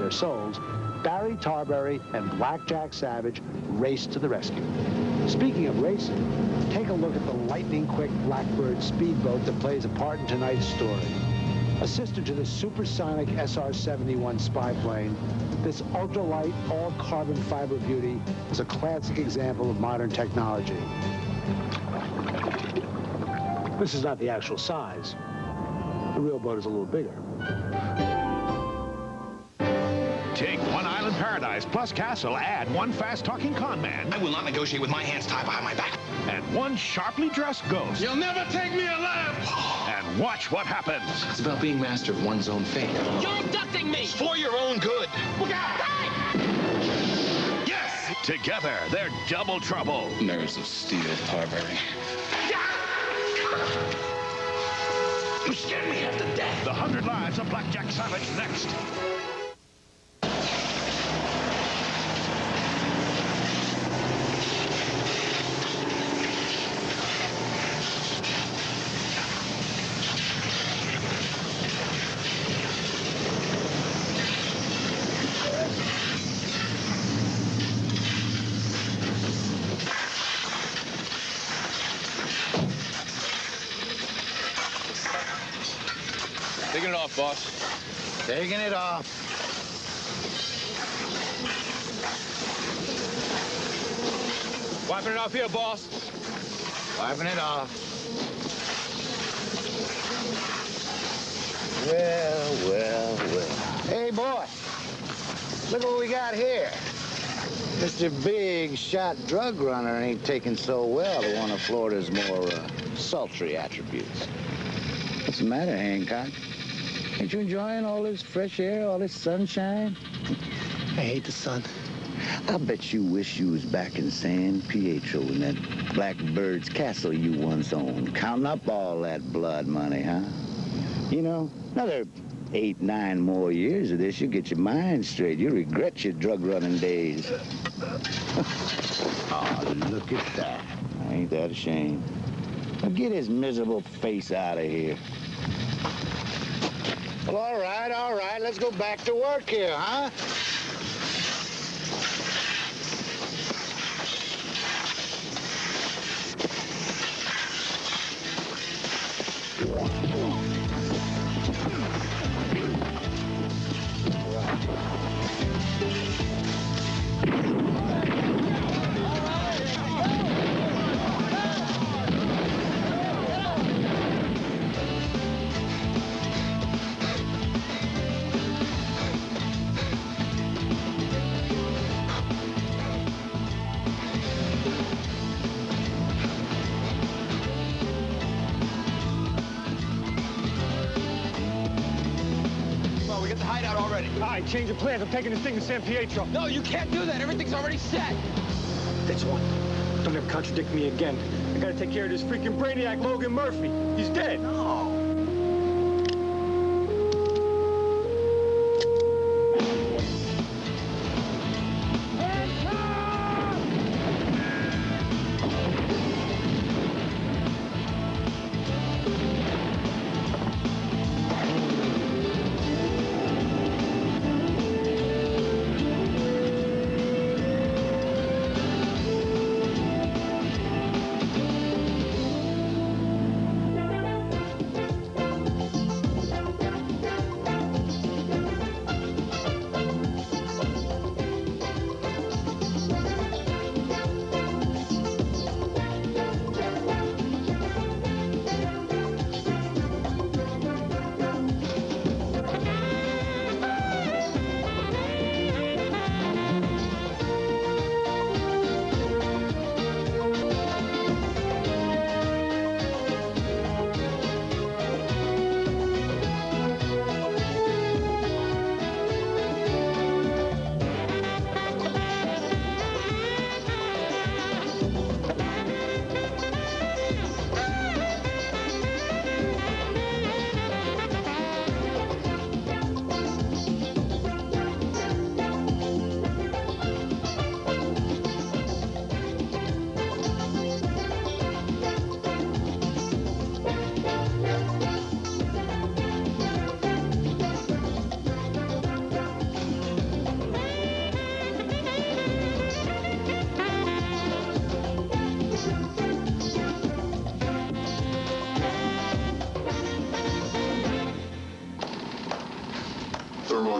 their souls, Barry Tarberry and Blackjack Savage raced to the rescue. Speaking of racing, take a look at the lightning-quick Blackbird speedboat that plays a part in tonight's story. A sister to the supersonic SR-71 spy plane, this ultralight, all-carbon fiber beauty is a classic example of modern technology. This is not the actual size. The real boat is a little bigger. Take one island paradise plus castle, add one fast-talking con man. I will not negotiate with my hands tied behind my back. And one sharply dressed ghost. You'll never take me alive! And watch what happens. It's about being master of one's own fate. You're abducting me! It's for your own good. Look out! Hey! Yes! Together, they're double trouble. Nerves of steel, Tarberry. You scared me half to death. The 100 Lives of Blackjack Savage next. Taking it off, boss. Taking it off. Wiping it off here, boss. Wiping it off. Well, well, well. Hey, boy. Look what we got here. Mr. Big Shot drug runner ain't taking so well to one of Florida's more sultry attributes. What's the matter, Hancock? Ain't you enjoying all this fresh air, all this sunshine? I hate the sun. I bet you wish you was back in San Pietro in that Blackbird's Castle you once owned, counting up all that blood money, huh? You know, another 8, 9 more years of this, you'll get your mind straight. You'll regret your drug-running days. Oh, look at that. Ain't that a shame? Now get his miserable face out of here. Well, all right. Let's go back to work here, huh? Change of plans. I'm taking this thing to San Pietro. No, you can't do that. Everything's already set. That's one. Don't ever contradict me again. I gotta take care of this freaking brainiac Logan Murphy. He's dead. No.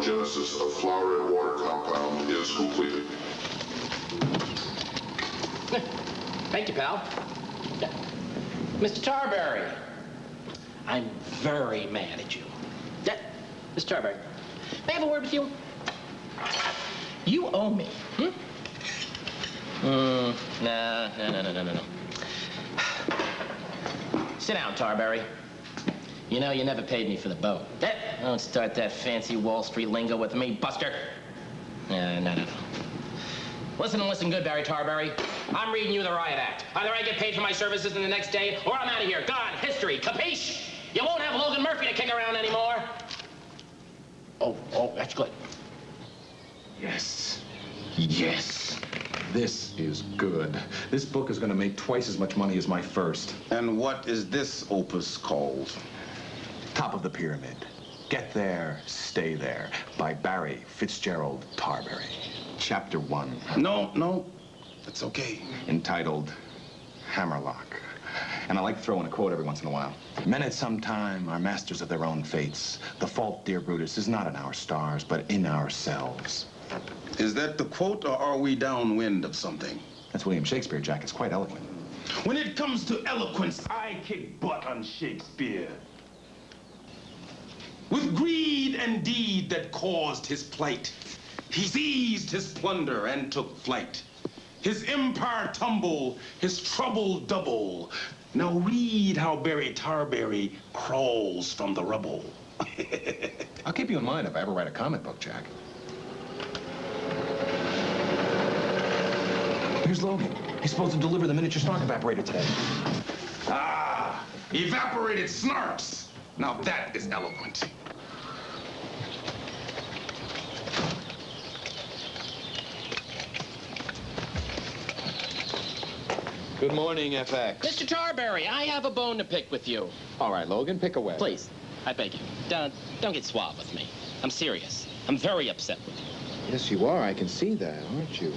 Thermogenesis of flour and water compound is completed. Thank you, pal. Mr. Tarberry, I'm very mad at you. Mr. Tarberry, may I have a word with you? You owe me. No. Sit down, Tarberry. You know, you never paid me for the boat. Don't start that fancy Wall Street lingo with me, Buster. No. Listen good, Barry Tarberry. I'm reading you the riot act. Either I get paid for my services in the next day, or I'm out of here. Gone. History. Capiche? You won't have Logan Murphy to kick around anymore. Oh, that's good. Yes. This is good. This book is going to make twice as much money as my first. And what is this opus called? Top of the Pyramid. Get There, Stay There, by Barry Fitzgerald Tarberry. Chapter 1. No. That's okay. Entitled Hammerlock. And I like throwing a quote every once in a while. Men at some time are masters of their own fates. The fault, dear Brutus, is not in our stars, but in ourselves. Is that the quote, or are we downwind of something? That's William Shakespeare, Jack. It's quite eloquent. When it comes to eloquence, I kick butt on Shakespeare. With greed and deed that caused his plight, he seized his plunder and took flight. His empire tumble, his trouble double. Now read how Barry Tarberry crawls from the rubble. I'll keep you in mind if I ever write a comic book, Jack. Here's Logan. He's supposed to deliver the miniature snark evaporator today. Ah, evaporated snarks. Now that is eloquent. Good morning, FX. Mr. Tarberry, I have a bone to pick with you. All right, Logan, pick away. Please, I beg you. Don't get suave with me. I'm serious. I'm very upset with you. Yes, you are. I can see that, aren't you?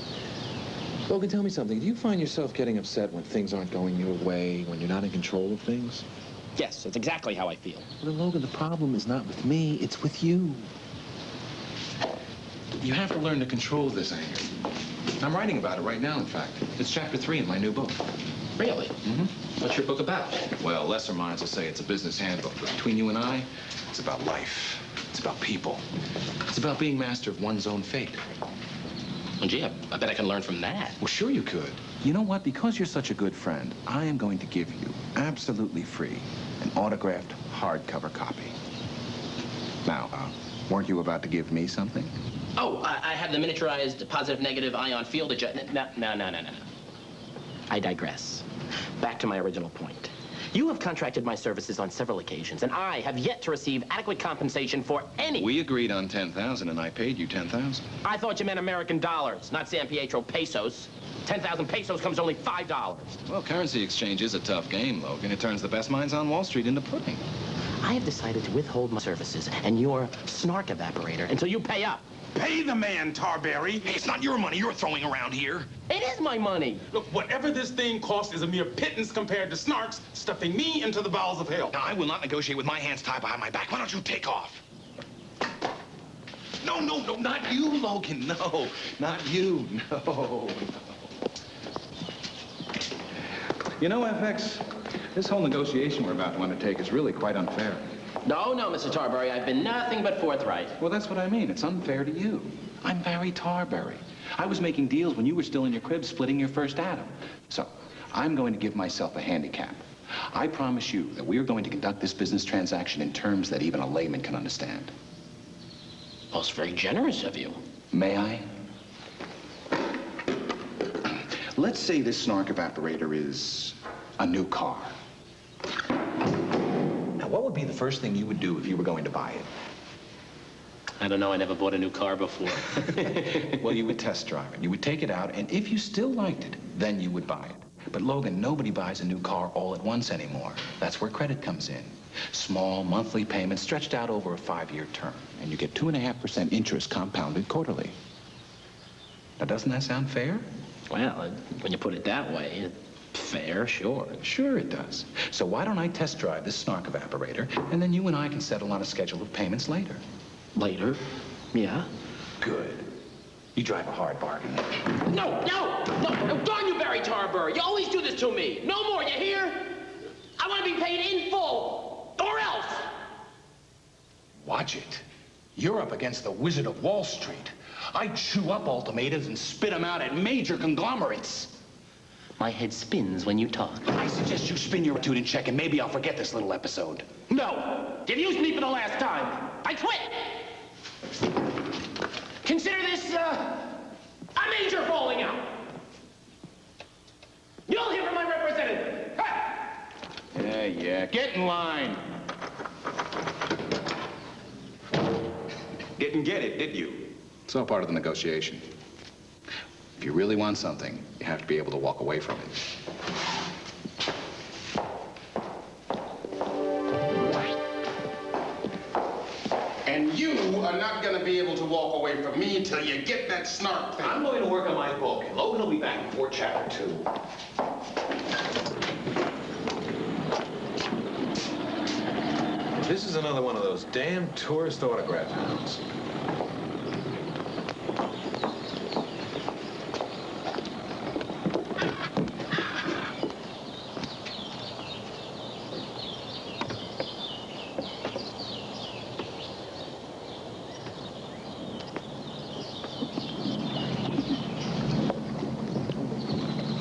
Logan, tell me something. Do you find yourself getting upset when things aren't going your way, when you're not in control of things? Yes, that's exactly how I feel. Well, then, Logan, the problem is not with me. It's with you. You have to learn to control this anger. I'm writing about it right now, in fact. It's chapter 3 in my new book. Really? Mm-hmm. What's your book about? Well, lesser minds will say it's a business handbook, but between you and I, it's about life. It's about people. It's about being master of one's own fate. Well, gee, I bet I can learn from that. Well, sure you could. You know what? Because you're such a good friend, I am going to give you, absolutely free, an autographed hardcover copy. Now, weren't you about to give me something? Oh, I have the miniaturized positive-negative ion field adjustment. No. I digress. Back to my original point. You have contracted my services on several occasions, and I have yet to receive adequate compensation for any... We agreed on 10,000, and I paid you 10,000. I thought you meant American dollars, not San Pietro pesos. 10,000 pesos comes only $5. Well, currency exchange is a tough game, Logan. It turns the best minds on Wall Street into pudding. I have decided to withhold my services and your snark evaporator until you pay up. Pay the man, Tarberry. Hey, it's not your money you're throwing around here. It is my money. Look, whatever this thing costs is a mere pittance compared to Snarks stuffing me into the bowels of hell. Now, I will not negotiate with my hands tied behind my back. Why don't you take off? No, not you, Logan. No, not you. No. You know, FX, this whole negotiation we're about to undertake is really quite unfair. No, Mr. Tarberry, I've been nothing but forthright. Well, that's what I mean. It's unfair to you. I'm Barry Tarberry. I was making deals when you were still in your crib splitting your first atom. So, I'm going to give myself a handicap. I promise you that we are going to conduct this business transaction in terms that even a layman can understand. Well, it's very generous of you. May I? Let's say this snark evaporator is a new car. Now, what would be the first thing you would do if you were going to buy it? I don't know. I never bought a new car before. Well, you would test drive it. You would take it out, and if you still liked it, then you would buy it. But, Logan, nobody buys a new car all at once anymore. That's where credit comes in. Small monthly payments stretched out over a 5-year term, and you get 2.5% interest compounded quarterly. Now, doesn't that sound fair? Well, when you put it that way, fair, sure. Sure it does. So why don't I test drive this snark evaporator, and then you and I can settle on a schedule of payments later. Later? Yeah? Good. You drive a hard bargain. No, darn you, Barry Tarbury. You always do this to me. No more, you hear? I want to be paid in full, or else. Watch it. You're up against the Wizard of Wall Street. I chew up ultimatums and spit them out at major conglomerates. My head spins when you talk. I suggest you spin your attitude in check, and maybe I'll forget this little episode. No, you've used me for the last time. I quit. Consider this, a major falling out. You'll hear from my representative. Yeah. Get in line. Didn't get it, did you? It's all part of the negotiation. If you really want something, you have to be able to walk away from it. And you are not gonna be able to walk away from me until you get that snark thing. I'm going to work on my book, and Logan will be back before chapter 2. This is another one of those damn tourist autograph hounds.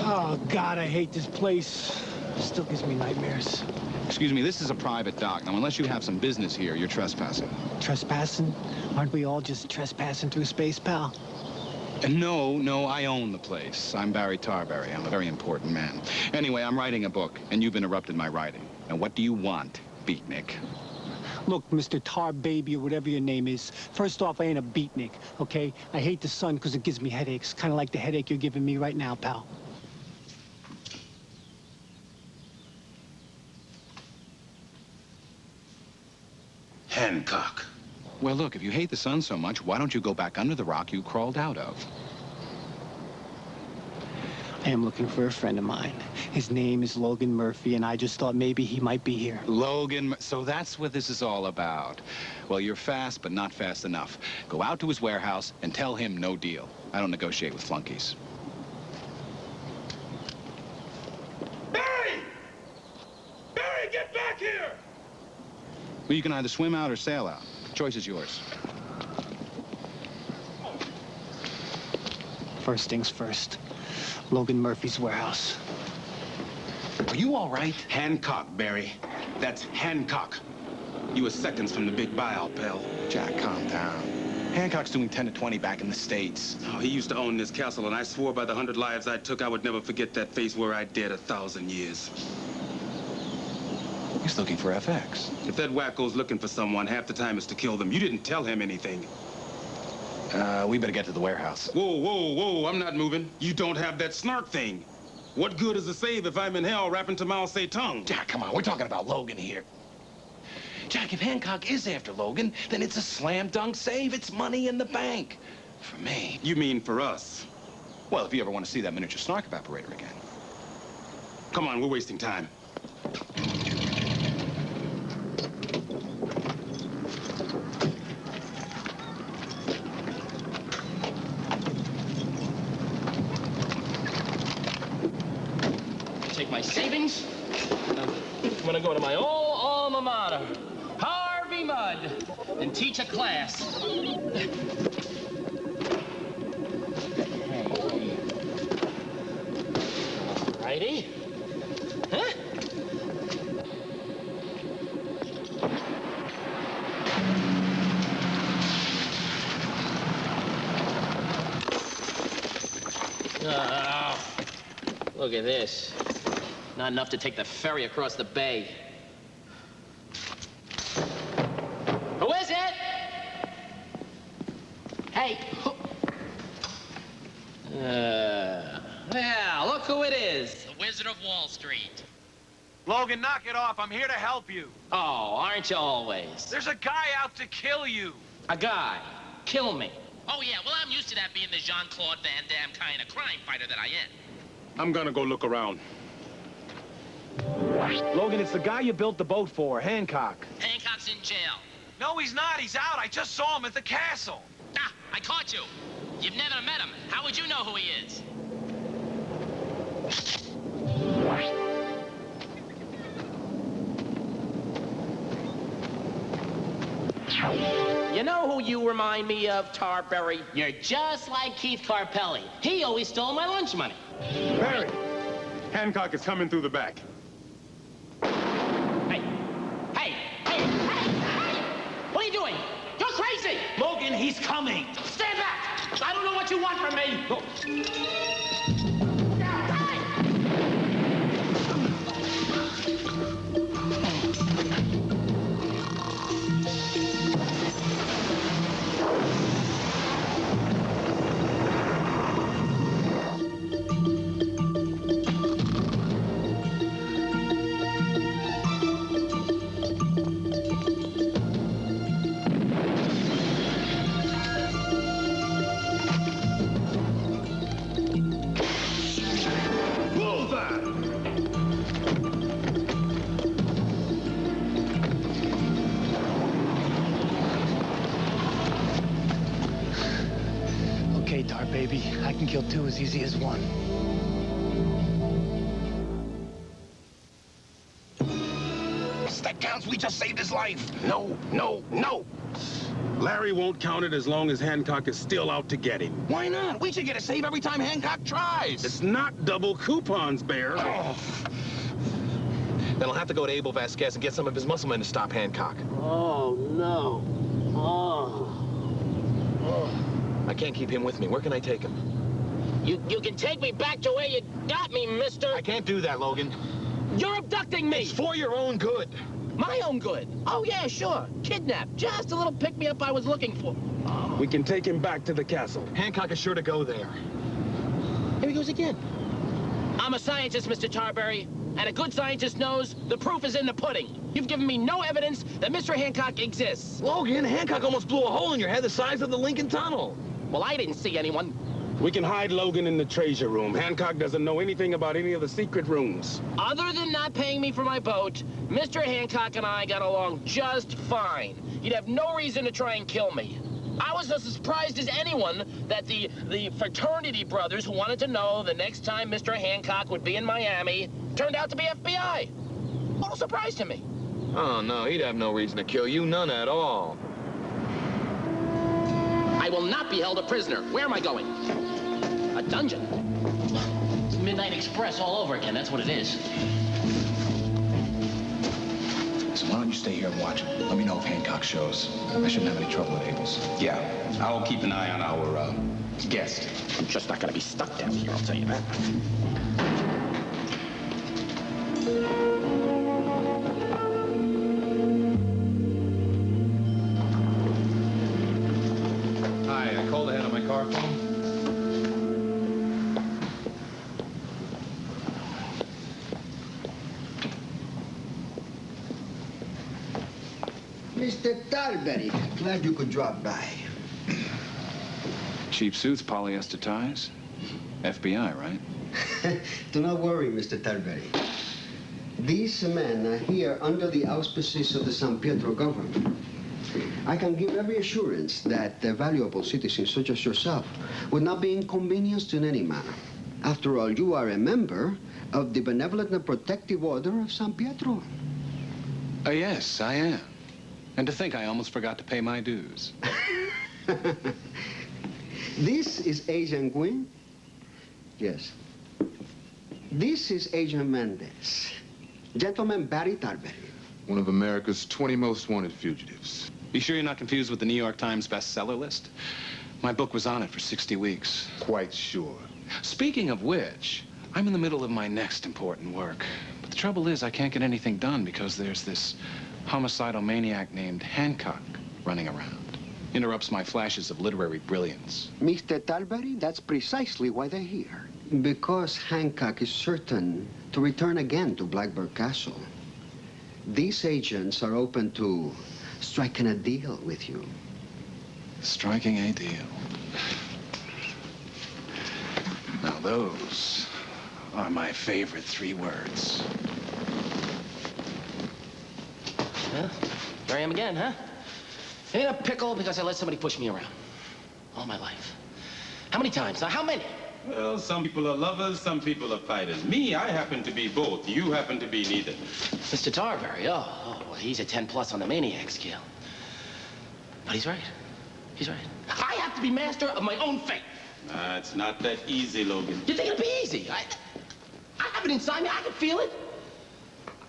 Oh, God, I hate this place. Still gives me nightmares. Excuse me, this is a private dock. Now, unless you have some business here, you're trespassing. Trespassing? Aren't we all just trespassing through space, pal? No, I own the place. I'm Barry Tarbury. I'm a very important man. Anyway, I'm writing a book, and you've interrupted my writing. Now, what do you want, beatnik? Look, Mr. Tar Baby, or whatever your name is, first off, I ain't a beatnik, okay? I hate the sun because it gives me headaches, kind of like the headache you're giving me right now, pal. Hancock. Well, look, if you hate the sun so much, why don't you go back under the rock you crawled out of? I am looking for a friend of mine. His name is Logan Murphy, and I just thought maybe he might be here. Logan, so that's what this is all about. Well, you're fast, but not fast enough. Go out to his warehouse and tell him no deal. I don't negotiate with flunkies. Barry! Barry, get back here! Well, you can either swim out or sail out. The choice is yours. First things first. Logan Murphy's warehouse. Are you all right? Hancock, Barry. That's Hancock. You were seconds from the big buyout, pal. Jack, calm down. Hancock's doing 10 to 20 back in the States. Oh, he used to own this castle, and I swore by the 100 lives I took, I would never forget that face where I did 1,000 years. He's looking for FX. If that wacko's looking for someone, half the time is to kill them. You didn't tell him anything. We better get to the warehouse. Whoa, I'm not moving. You don't have that snark thing. What good is a save if I'm in hell rapping to Mao Zedong? Jack, come on, we're talking about Logan here. Jack, if Hancock is after Logan, then it's a slam dunk save. It's money in the bank. For me. You mean for us? Well, if you ever want to see that miniature snark evaporator again. Come on, we're wasting time. Take my savings. I'm gonna go to my old alma mater, Harvey Mudd, and teach a class. Righty. Huh? Oh, look at this. Not enough to take the ferry across the bay. Who is it? Hey. Yeah, look who it is. The Wizard of Wall Street. Logan, knock it off. I'm here to help you. Oh, aren't you always? There's a guy out to kill you. A guy? Kill me. Oh, yeah, well, I'm used to that being the Jean-Claude Van Damme kind of crime fighter that I am. I'm gonna go look around. Logan, it's the guy you built the boat for, Hancock. Hancock's in jail. No, he's not. He's out. I just saw him at the castle. I caught you. You've never met him. How would you know who he is? You know who you remind me of, Tarberry? You're just like Keith Carpelli. He always stole my lunch money. Barry, Hancock is coming through the back. Hey! Hey! Hey! Hey! Hey! What are you doing? You're crazy! Logan, he's coming. Stand back! I don't know what you want from me. Okay, Tar Baby, I can kill two as easy as one. That counts. We just saved his life. No, no, no. Larry won't count it as long as Hancock is still out to get him. Why not? We should get a save every time Hancock tries. It's not double coupons, Bear. Oh. Then I'll have to go to Abel Vasquez and get some of his muscle men to stop Hancock. Oh, no. Oh. I can't keep him with me. Where can I take him? You can take me back to where you got me, mister. I can't do that, Logan. You're abducting me. It's for your own good. My own good. Oh, yeah, sure. Kidnap. Just a little pick-me-up I was looking for. We can take him back to the castle. Hancock is sure to go there. Here he goes again. I'm a scientist, Mr. Tarberry, and a good scientist knows the proof is in the pudding. You've given me no evidence that Mr. Hancock exists. Logan, Hancock almost blew a hole in your head the size of the Lincoln Tunnel. Well, I didn't see anyone. We can hide Logan in the treasure room. Hancock doesn't know anything about any of the secret rooms. Other than not paying me for my boat, Mr. Hancock and I got along just fine. He'd have no reason to try and kill me. I was as surprised as anyone that the fraternity brothers who wanted to know the next time Mr. Hancock would be in Miami turned out to be FBI. Total surprise to me. Oh, no, he'd have no reason to kill you, none at all. I will not be held a prisoner. Where am I going? A dungeon. It's Midnight Express all over again. That's what it is. So why don't you stay here and watch him? Let me know if Hancock shows. I shouldn't have any trouble with Abel's. Yeah, I'll keep an eye on our guest. I'm just not gonna be stuck down here, I'll tell you that. Hi, I called ahead on my car phone. Mr. Tarberry, glad you could drop by. Cheap suits, polyester ties. FBI, right? Do not worry, Mr. Tarberry. These men are here under the auspices of the San Pietro government. I can give every assurance that valuable citizens such as yourself would not be inconvenienced in any manner. After all, you are a member of the Benevolent and Protective Order of San Pietro. Yes, I am. And to think I almost forgot to pay my dues. This is Agent Gwynn. Yes. This is Agent Mendez. Gentleman Barry Tarberry. One of America's 20 most wanted fugitives. You sure you're not confused with the New York Times bestseller list? My book was on it for 60 weeks. Quite sure. Speaking of which, I'm in the middle of my next important work. But the trouble is I can't get anything done because there's this homicidal maniac named Hancock running around. Interrupts my flashes of literary brilliance. Mr. Tarberry, that's precisely why they're here. Because Hancock is certain to return again to Blackbird Castle. These agents are open to striking a deal with you. Striking a deal. Now those are my favorite 3 words. Well, here I am again, huh? In a pickle because I let somebody push me around. All my life. How many times? Now, how many? Well, some people are lovers, some people are fighters. Me, I happen to be both. You happen to be neither. Mr. Tarberry, well, he's a 10+ on the maniac scale. But he's right. He's right. I have to be master of my own fate. It's not that easy, Logan. You think it'll be easy? I have it inside me. I can feel it.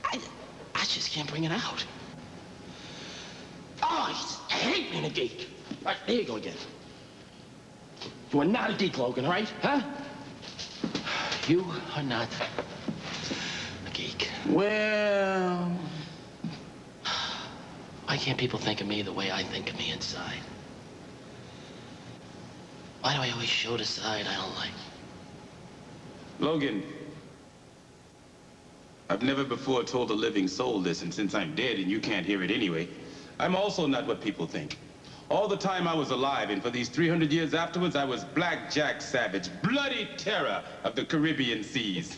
I just can't bring it out. Oh, I hate being a geek. All right, there you go again. You are not a geek, Logan, all right? Huh? You are not a geek. Well... Why can't people think of me the way I think of me inside? Why do I always show the side I don't like? Logan, I've never before told a living soul this, and since I'm dead and you can't hear it anyway, I'm also not what people think. All the time I was alive, and for these 300 years afterwards, I was Black Jack Savage, bloody terror of the Caribbean seas.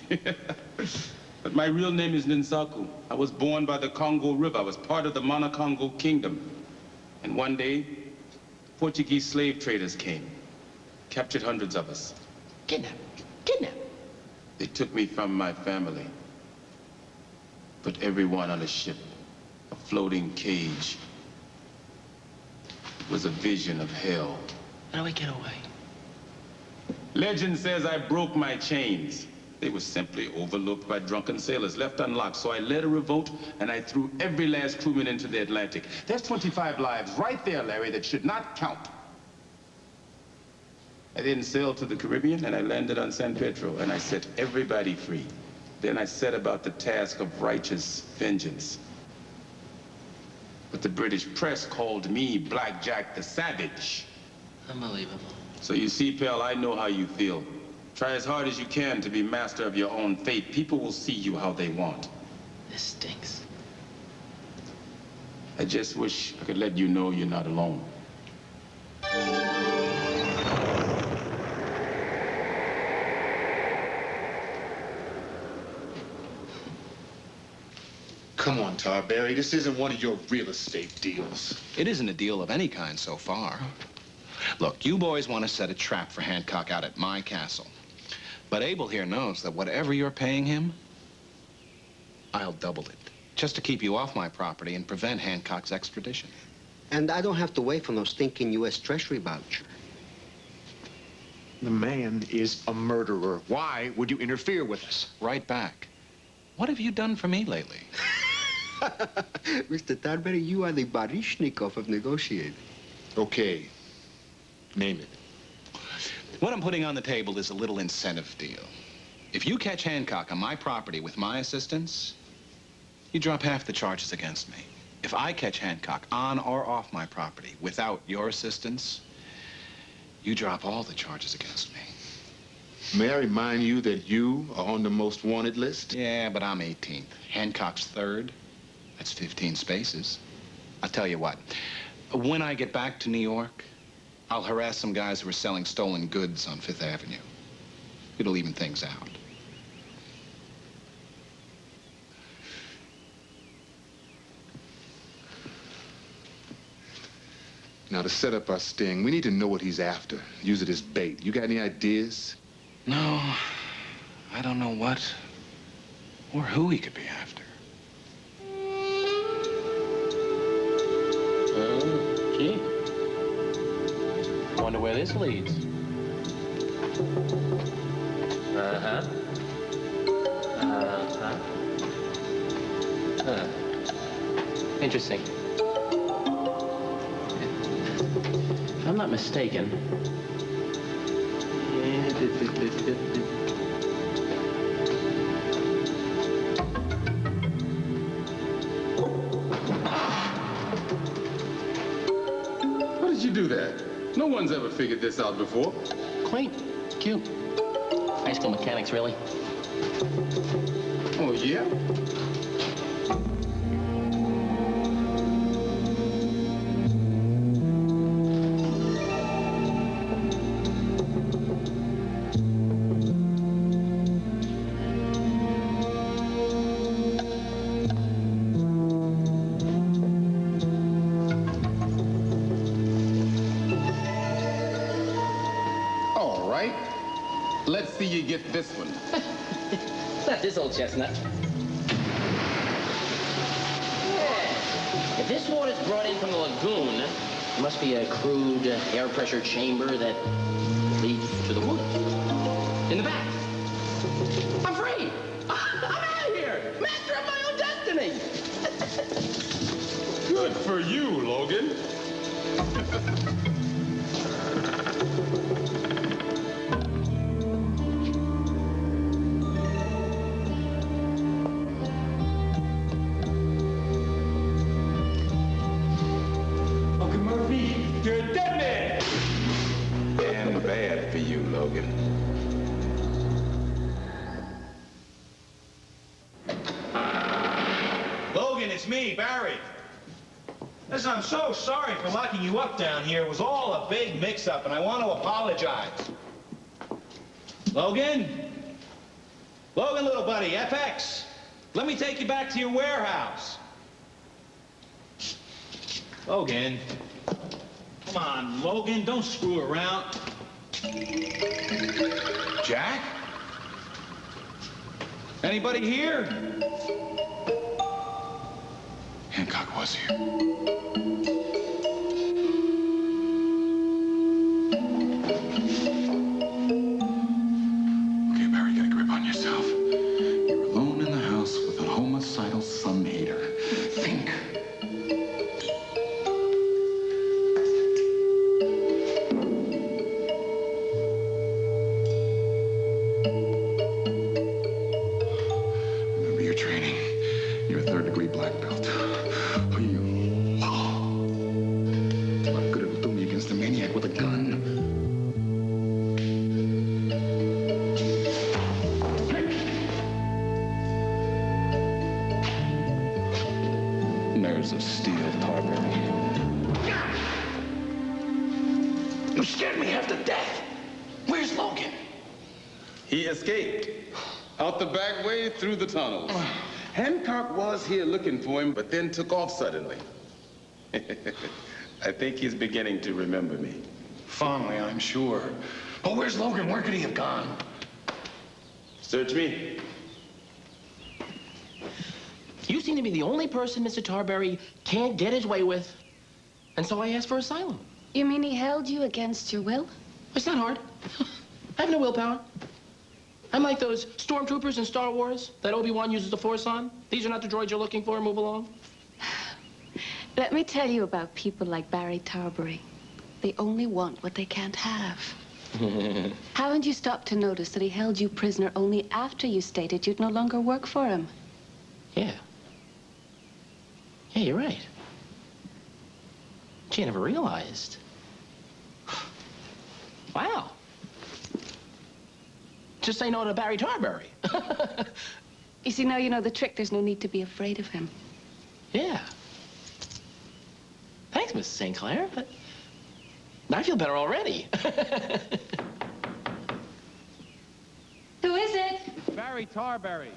But my real name is Ninsaku. I was born by the Congo River. I was part of the Monocongo Kingdom. And one day, Portuguese slave traders came, captured hundreds of us. Kidnap. Kidnap. They took me from my family, put everyone on a ship, a floating cage. It was a vision of hell. How do I get away? Legend says I broke my chains. They were simply overlooked by drunken sailors, left unlocked. So I led a revolt, and I threw every last crewman into the Atlantic. There's 25 lives right there, Larry, that should not count. I then sailed to the Caribbean, and I landed on San Pedro, and I set everybody free. Then I set about the task of righteous vengeance. But the British press called me Black Jack the Savage. Unbelievable. So you see, pal, I know how you feel. Try as hard as you can to be master of your own fate. People will see you how they want. This stinks. I just wish I could let you know you're not alone. Come on, Tarberry. This isn't one of your real estate deals. It isn't a deal of any kind so far. Look, you boys want to set a trap for Hancock out at my castle. But Abel here knows that whatever you're paying him, I'll double it. Just to keep you off my property and prevent Hancock's extradition. And I don't have to wait for no stinking U.S. Treasury voucher. The man is a murderer. Why would you interfere with us? Right back. What have you done for me lately? Mr. Tarberry, you are the Baryshnikov of negotiating. Okay. Name it. What I'm putting on the table is a little incentive deal. If you catch Hancock on my property with my assistance, you drop half the charges against me. If I catch Hancock on or off my property without your assistance, you drop all the charges against me. May I remind you that you are on the most wanted list? Yeah, but I'm 18th. Hancock's 3rd. That's 15 spaces. I'll tell you what. When I get back to New York, I'll harass some guys who are selling stolen goods on 5th Avenue. It'll even things out. Now, to set up our sting, we need to know what he's after. Use it as bait. You got any ideas? No, I don't know what or who he could be after. Oh, gee. Wonder where this leads. Uh-huh. Uh-huh. Huh. Interesting. If I'm not mistaken... How did you do that? No one's ever figured this out before. Quaint. Cute. High school mechanics, really. Oh, yeah? right. Let's see you get this one. Not this old chestnut. Yeah. If this water's brought in from the lagoon, it must be a crude air pressure chamber that leads to the woods. In the back. I'm free. I'm out of here. Master of my own destiny. Good for you, Logan. Logan Murphy, you're a dead man! And bad for you, Logan. Logan, it's me, Barry. Listen, I'm so sorry for locking you up down here. It was all a big mix-up, and I want to apologize. Logan? Logan, little buddy, FX. Let me take you back to your warehouse. Logan. Come on, Logan, don't screw around. Jack? Anybody here? Hancock was here. Okay, Barry, get a grip on yourself. You're alone in the house with a homicidal son hater. Think. Remember your training. You're a third-degree black belt. Are you? What good it'll do me against a maniac with a gun? Nerves of steel, Tarberry. You scared me half to death. Where's Logan? He escaped. Out the back way, through the tunnels. Hancock was here looking for him, but then took off suddenly. I think he's beginning to remember me. Fondly, I'm sure. Oh, where's Logan? Where could he have gone? Search me. You seem to be the only person Mr. Tarberry can't get his way with. And so I asked for asylum. You mean he held you against your will? It's not hard. I have no willpower. I'm like those stormtroopers in Star Wars that Obi-Wan uses the Force on. These are not the droids you're looking for. Move along. Let me tell you about people like Barry Tarberry. They only want what they can't have. Haven't you stopped to notice that he held you prisoner only after you stated you'd no longer work for him? Yeah. Yeah, you're right. Gee, I never realized. Wow. Just say no to Barry Tarberry. You see, now you know the trick. There's no need to be afraid of him. Yeah. Thanks, Mrs. St. Clair. But I feel better already. Who is it? Barry Tarberry.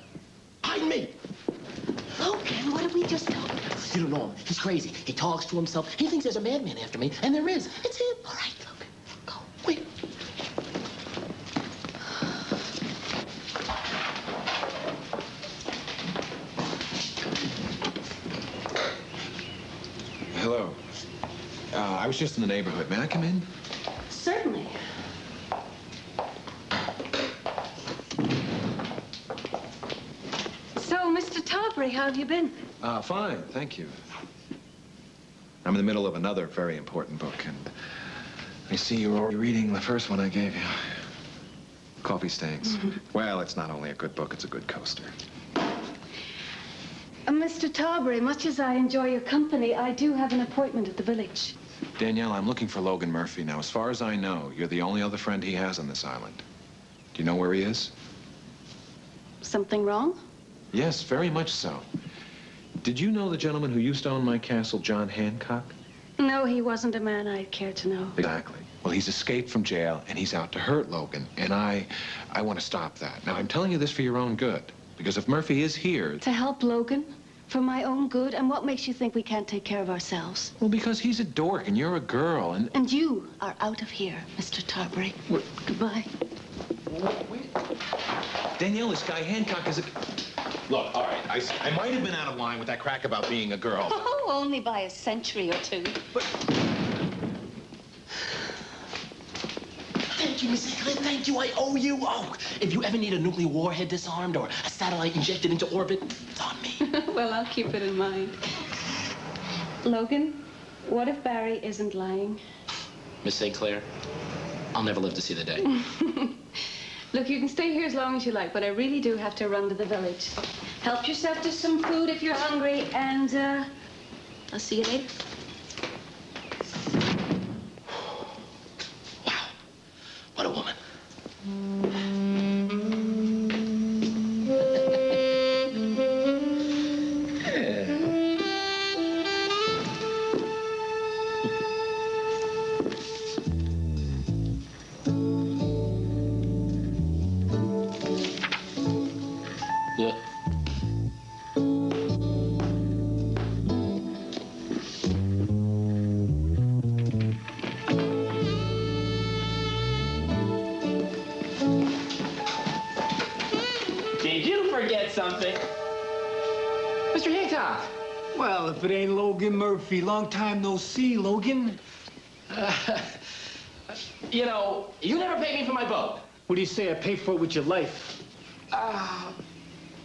Hide me. Logan, what did we just talk about? You don't know him. He's crazy. He talks to himself. He thinks there's a madman after me, and there is. It's him. All right, Logan. Go. Wait. Hello. I was just in the neighborhood. May I come in? Certainly. So, Mr. Tarberry, how have you been? Fine, thank you. I'm in the middle of another very important book, and I see you're already reading the first one I gave you. Coffee Stains. Well, it's not only a good book, it's a good coaster. Mr. Tarberry, much as I enjoy your company, I do have an appointment at the village. Danielle, I'm looking for Logan Murphy. Now, as far as I know, you're the only other friend he has on this island. Do you know where he is? Something wrong? Yes, very much so. Did you know the gentleman who used to own my castle, John Hancock? No, he wasn't a man I'd care to know. Exactly. Well, he's escaped from jail, and he's out to hurt Logan, and I want to stop that. Now, I'm telling you this for your own good, because if Murphy is here... To help Logan? For my own good, and what makes you think we can't take care of ourselves? Well, because he's a dork and you're a girl, and... And you are out of here, Mr. Tarbury. What? Goodbye. Wait. Danielle, this guy Hancock is a... Look, all right, I might have been out of line with that crack about being a girl. Oh, only by a century or two. But... Thank you, Miss Ecklin. Thank you. I owe you. Oh, if you ever need a nuclear warhead disarmed or a satellite injected into orbit, it's on me. Well, I'll keep it in mind. Logan, what if Barry isn't lying? Miss St. Clair, I'll never live to see the day. Look, you can stay here as long as you like, but I really do have to run to the village. Help yourself to some food if you're hungry, and I'll see you later. What a woman. Did you forget something? Mr. Hancock. Well, if it ain't Logan Murphy, long time no see, Logan. You know, you never paid me for my boat. What do you say? I pay for it with your life.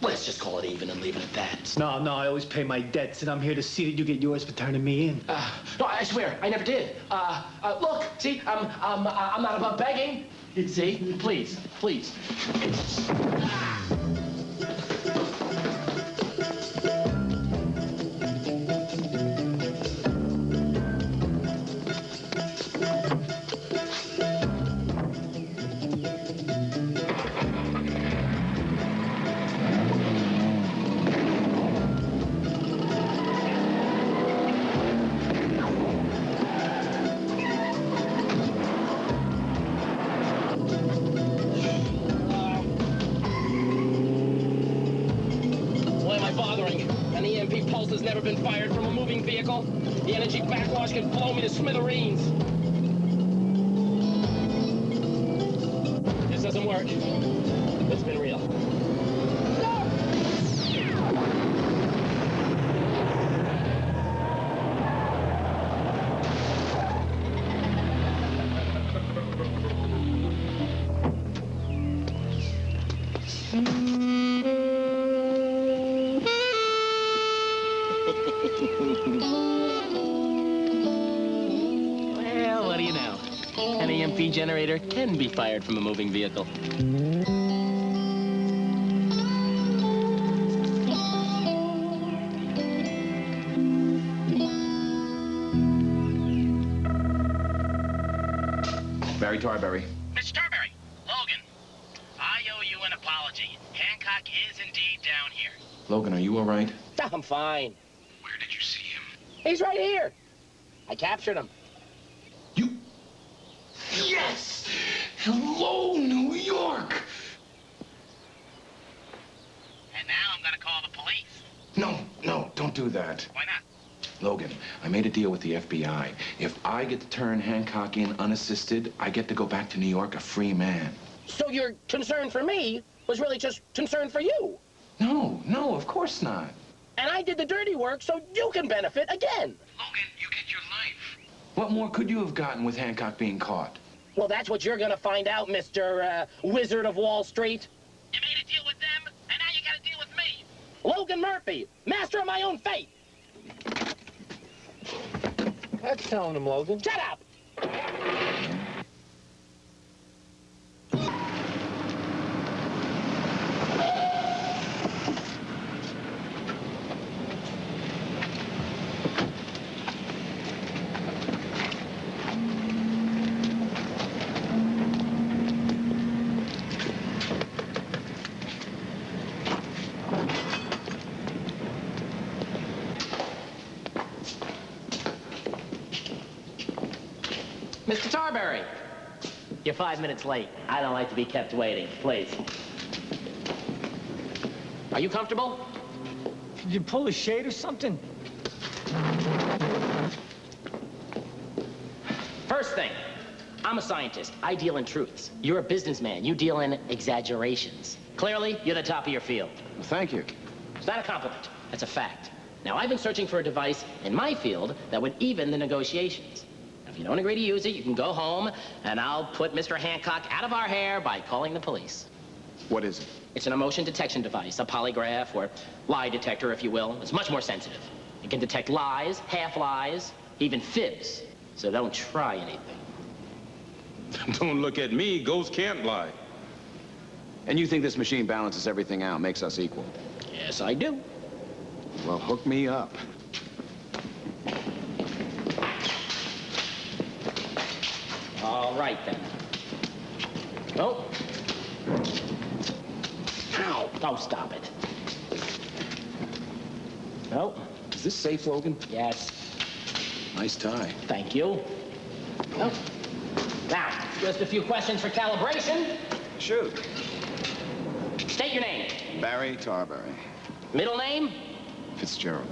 Let's just call it even and leave it at that. No, I always pay my debts, and I'm here to see that you get yours for turning me in. No, I swear, I never did. Look, see, I'm not above begging. See, please. An EMP pulse has never been fired from a moving vehicle. The energy backwash can blow me to smithereens. This doesn't work. It's been real. Well, what do you know? An EMP generator can be fired from a moving vehicle. Barry Tarbury. Mr. Tarbury, Logan, I owe you an apology. Hancock is indeed down here. Logan, are you all right? I'm fine. Where did you see him? He's right here. I captured him. Yes! Hello, New York! And now I'm gonna call the police. No, don't do that. Why not? Logan, I made a deal with the FBI. If I get to turn Hancock in unassisted, I get to go back to New York a free man. So your concern for me was really just concern for you? No, of course not. And I did the dirty work so you can benefit again. Logan, you get your life. What more could you have gotten with Hancock being caught? Well, that's what you're gonna find out, Mr. Wizard of Wall Street. You made a deal with them, and now you gotta deal with me. Logan Murphy, master of my own fate. That's telling him, Logan. Shut up! Mr. Tarbury, you're 5 minutes late. I don't like to be kept waiting. Please. Are you comfortable? Did you pull a shade or something? First thing, I'm a scientist. I deal in truths. You're a businessman. You deal in exaggerations. Clearly, you're the top of your field. Well, thank you. It's not a compliment. That's a fact. Now, I've been searching for a device in my field that would even the negotiations. If you don't agree to use it, you can go home, and I'll put Mr. Hancock out of our hair by calling the police. What is it? It's an emotion detection device, a polygraph, or lie detector, if you will. It's much more sensitive. It can detect lies, half-lies, even fibs. So don't try anything. Don't look at me. Ghosts can't lie. And you think this machine balances everything out, makes us equal? Yes, I do. Well, hook me up. All right, then. Oh. Ow. Oh, stop it. No. Is this safe, Logan? Yes. Nice tie. Thank you. Oh. Now, just a few questions for calibration. Shoot. State your name. Barry Tarberry. Middle name? Fitzgerald.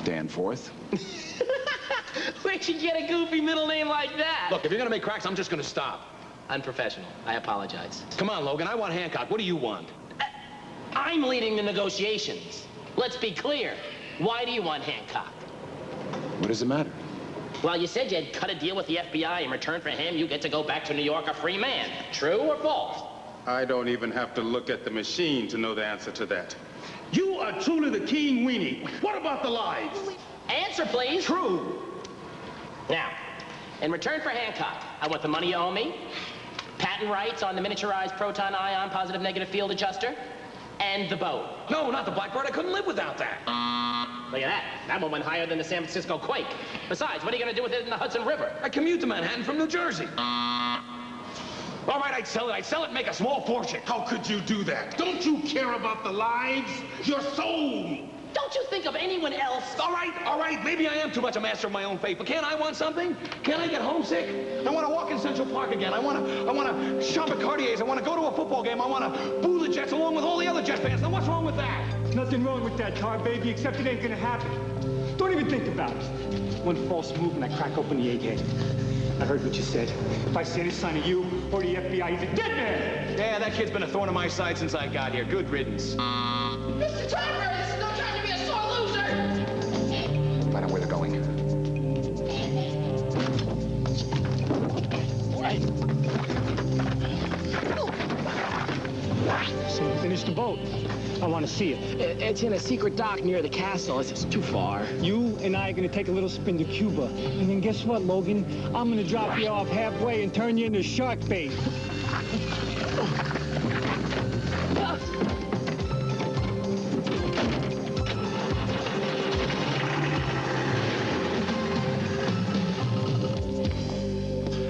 Danforth. Where'd you get a goofy middle name like that? Look, if you're gonna make cracks, I'm just gonna stop. Unprofessional. I apologize. Come on, Logan, I want Hancock. What do you want? I'm leading the negotiations. Let's be clear. Why do you want Hancock? What does it matter? Well, you said you'd cut a deal with the FBI. In return for him, you get to go back to New York a free man. True or false? I don't even have to look at the machine to know the answer to that. You are truly the king weenie. What about the lies? Answer, please. True. Now, in return for Hancock, I want the money you owe me, patent rights on the miniaturized proton-ion positive-negative field adjuster, and the boat. No, not the Blackbird. I couldn't live without that. Look at that. That one went higher than the San Francisco quake. Besides, what are you going to do with it in the Hudson River? I commute to Manhattan from New Jersey. All right, I'd sell it. I'd sell it and make a small fortune. How could you do that? Don't you care about the lives? Your soul. Don't you think of anyone else? All right. Maybe I am too much a master of my own fate, but can't I want something? Can't I get homesick? I want to walk in Central Park again. I want to shop at Cartier's. I want to go to a football game. I want to boo the Jets along with all the other Jets fans. Now, what's wrong with that? Nothing wrong with that, Tar Baby, except it ain't gonna happen. Don't even think about it. One false move and I crack open the egghead. I heard what you said. If I see any sign of you or the FBI, he's a dead man! Yeah, that kid's been a thorn in my side since I got here. Good riddance. Mr. Tarver, this is no time to be a sore loser! Find out where they're going. So finish the boat. I want to see it. It's in a secret dock near the castle. It's too far. You and I are going to take a little spin to Cuba. And then guess what, Logan? I'm going to drop you off halfway and turn you into shark bait.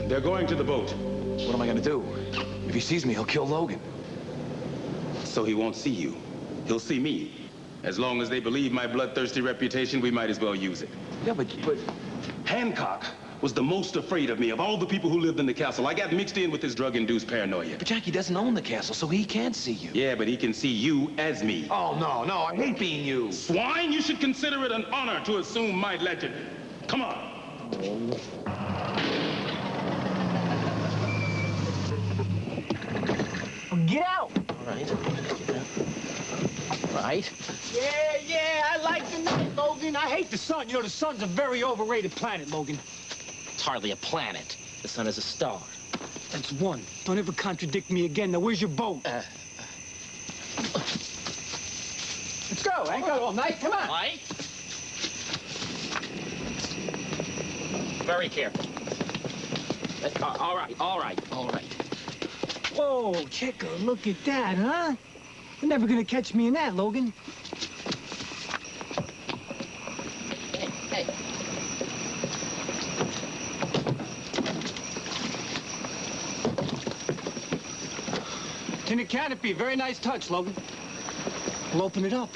They're going to the boat. What am I gonna do? If he sees me, he'll kill Logan. So he won't see you. He'll see me. As long as they believe my bloodthirsty reputation, we might as well use it. Yeah, but Hancock was the most afraid of me of all the people who lived in the castle. I got mixed in with his drug-induced paranoia. But Jackie doesn't own the castle, so he can't see you. Yeah, but he can see you as me. Oh, no, I hate being you. Swine, you should consider it an honor to assume my legend. Come on. Get out! All right. Right. Yeah, I like the night, Logan. I hate the sun. You know, the sun's a very overrated planet, Logan. It's hardly a planet. The sun is a star. That's one. Don't ever contradict me again. Now, where's your boat? Let's go. I ain't got all night. Come on. Right. Very careful. All right. Whoa, check a look at that, huh? You're never gonna catch me in that, Logan. Hey. Tinted canopy, very nice touch, Logan. We'll open it up.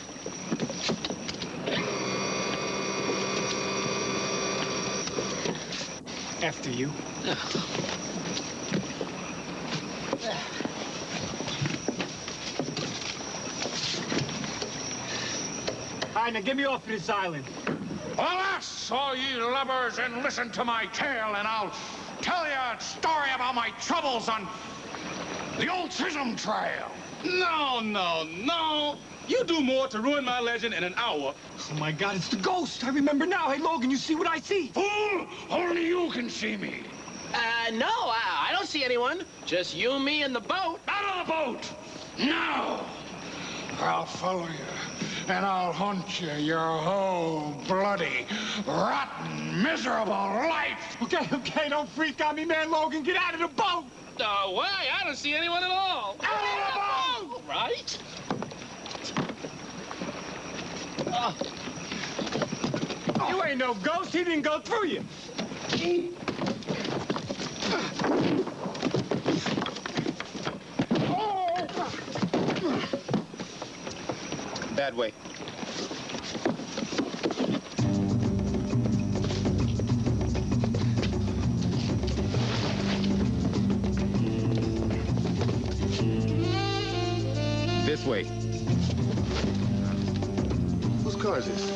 After you. All right, now get me off of this island. Alas, all ye lubbers, and listen to my tale, and I'll tell you a story about my troubles on the old Chisholm Trail. No, no, no. You do more to ruin my legend in an hour. Oh, my God, it's the ghost. I remember now. Hey, Logan, you see what I see? Fool! Only you can see me. No, I don't see anyone. Just you, me, and the boat. Out of the boat! Now! I'll follow you, and I'll hunt you your whole bloody, rotten, miserable life. Okay, don't freak on me, man. Logan, get out of the boat. Why? I don't see anyone at all. Out of the boat! Right? You ain't no ghost. He didn't go through you. Bad way. This way. Whose car is this?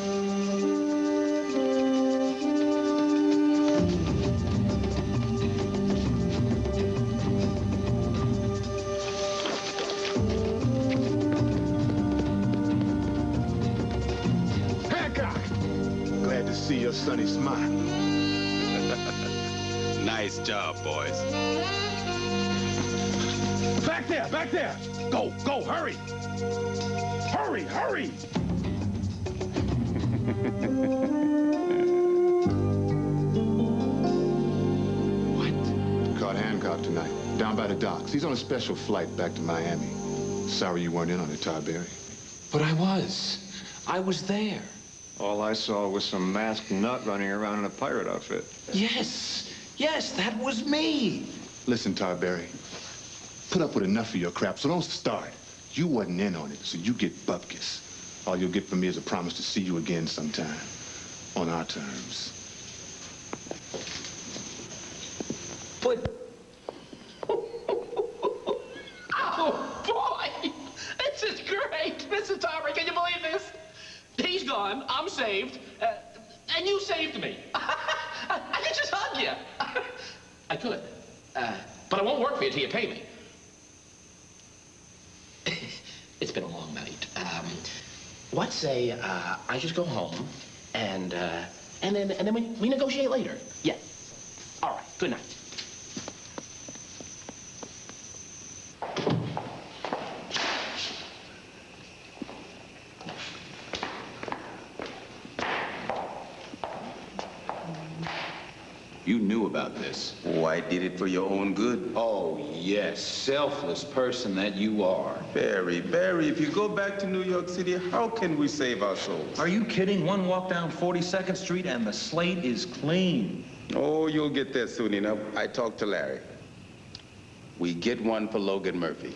Hancock! Glad to see your sunny smile. Nice job, boys. Back there, back there! Go, go, hurry! Hurry, hurry! Caught Hancock tonight, down by the docks. He's on a special flight back to Miami. Sorry you weren't in on it, Tarberry. But I was. I was there. All I saw was some masked nut running around in a pirate outfit. Yes. Yes, that was me. Listen, Tarberry, put up with enough of your crap, so don't start. You wasn't in on it, so you get bupkis. All you'll get from me is a promise to see you again sometime. On our terms. But... Oh, boy! This is great! Mrs. Tarver, can you believe this? He's gone, I'm saved, and you saved me. I could just hug you. I could. But I won't work for you till you pay me. It's been a long night. What say I just go home and then we negotiate later? Yeah. All right. Good night. You knew about this. Oh, I did it for your own good. Oh, yes, selfless person that you are. Barry, if you go back to New York City, how can we save our souls? Are you kidding? One walk down 42nd Street and the slate is clean. Oh, you'll get there soon enough. I talked to Larry. We get one for Logan Murphy.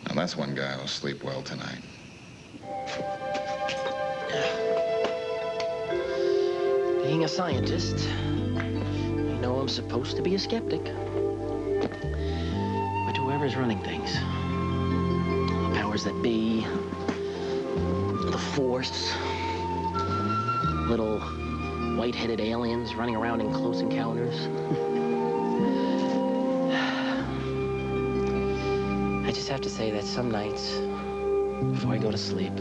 Now, that's one guy who'll sleep well tonight. Being a scientist, you know I'm supposed to be a skeptic. But whoever's running things, the powers that be, the Force, little white-headed aliens running around in Close Encounters. I just have to say that some nights, before I go to sleep,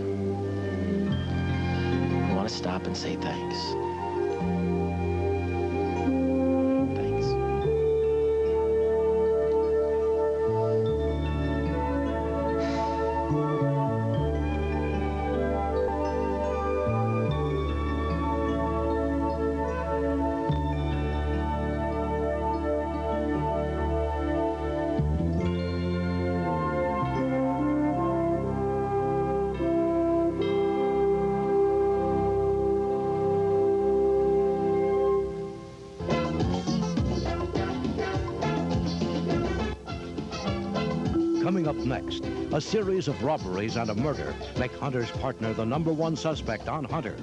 I want to stop and say thanks. Coming up next, a series of robberies and a murder make Hunter's partner the #1 suspect on Hunter.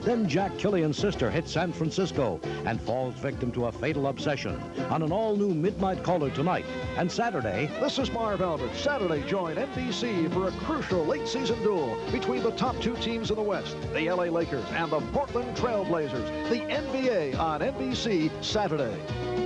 Then Jack Killian's sister hits San Francisco and falls victim to a fatal obsession on an all-new Midnight Caller tonight and Saturday. This is Marv Albert. Saturday, join NBC for a crucial late-season duel between the top two teams in the West, the LA Lakers and the Portland Trail Blazers. The NBA on NBC Saturday.